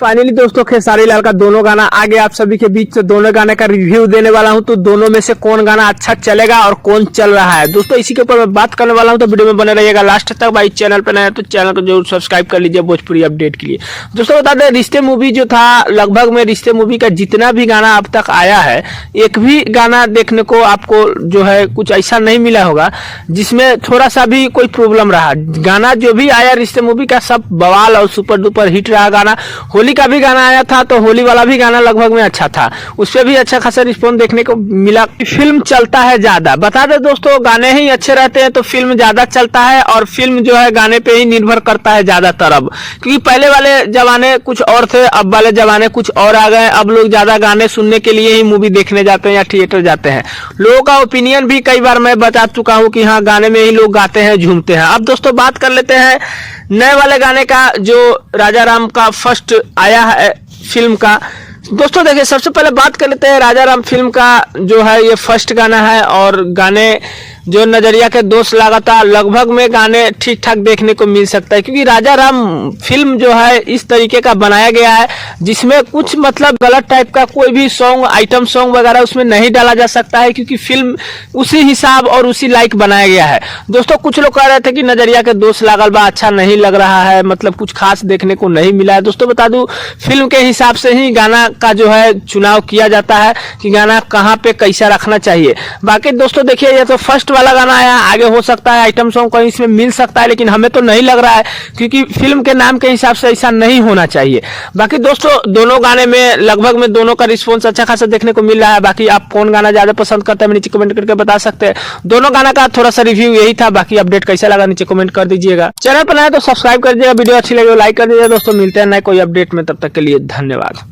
Finally दोस्तों खेसारी लाल का दोनों गाना आ गया आप सभी के बीच। से दोनों गाने का रिव्यू देने वाला हूं, तो दोनों में से कौन गाना अच्छा चलेगा और कौन चल रहा है दोस्तों, इसी के ऊपर मैं बात करने वाला हूं। तो वीडियो में बने रहिएगा लास्ट तक। भाई चैनल पर नया है तो चैनल को जरूर सब्सक्राइब कर लीजिए भोजपुरी अपडेट के लिए। दोस्तों बता दें, रिश्ते मूवी जो था, लगभग में रिश्ते मूवी का जितना भी गाना अब तक आया है, एक भी गाना देखने को आपको जो है कुछ ऐसा नहीं मिला होगा जिसमें थोड़ा सा भी कोई प्रॉब्लम रहा। गाना जो भी आया रिश्ते मूवी का सब बवाल और सुपर डुपर हिट रहा गाना। होली का भी गाना आया था तो होली वाला भी गाना लगभग में अच्छा था, उस पर भी अच्छा खासा रिस्पॉन्स देखने को मिला। फिल्म चलता है ज्यादा, बता दे दोस्तों, गाने ही अच्छे रहते हैं तो फिल्म ज्यादा चलता है, और फिल्म जो है गाने पे ही निर्भर करता है ज्यादातर अब, क्योंकि पहले वाले जमाने कुछ और थे, अब वाले जमाने कुछ और आ गए। अब लोग ज्यादा गाने सुनने के लिए ही मूवी देखने जाते हैं या थिएटर जाते हैं। लोगों का ओपिनियन भी कई बार मैं बता चुका हूँ कि हाँ, गाने में ही लोग गाते हैं, झूमते हैं। अब दोस्तों बात कर लेते हैं नए वाले गाने का, जो राजा राम का फर्स्ट आया है फिल्म का। दोस्तों देखिए, सबसे पहले बात कर लेते हैं राजा राम फिल्म का, जो है ये फर्स्ट गाना है। और गाने जो नजरिया के दोस्त लगातार लगभग में गाने ठीक ठाक देखने को मिल सकता है, क्योंकि राजा राम फिल्म जो है इस तरीके का बनाया गया है जिसमें कुछ मतलब गलत टाइप का कोई भी सॉन्ग, आइटम सॉन्ग वगैरह उसमें नहीं डाला जा सकता है, क्योंकि फिल्म उसी हिसाब और उसी लाइक बनाया गया है। दोस्तों कुछ लोग कह रहे थे कि नजरिया के दोस्त लागल बा अच्छा नहीं लग रहा है, मतलब कुछ खास देखने को नहीं मिला है। दोस्तों बता दूं, फिल्म के हिसाब से ही गाना का जो है चुनाव किया जाता है कि गाना कहाँ पे कैसा रखना चाहिए। बाकी दोस्तों देखिए, ये तो फर्स्ट वाला गाना आया, आगे हो सकता है आइटम सॉन्ग कहीं इसमें मिल सकता है, लेकिन हमें तो नहीं लग रहा है, क्योंकि फिल्म के नाम के हिसाब से ऐसा नहीं होना चाहिए। बाकी दोस्तों दोनों गाने में लगभग में दोनों का रिस्पॉन्स अच्छा खासा देखने को मिल रहा है। बाकी आप कौन गाना ज्यादा पसंद करते हैं नीचे कमेंट करके बता सकते हैं। दोनों गाना का थोड़ा सा रिव्यू यही था। बाकी अपडेट कैसा लगा नीचे कमेंट कर दीजिएगा। चैनल पर नया तो सब्सक्राइब कर दीजिएगा, वीडियो अच्छी लगे तो लाइक कर दीजिएगा। दोस्तों मिलते हैं नए कोई अपडेट में, तब तक के लिए धन्यवाद।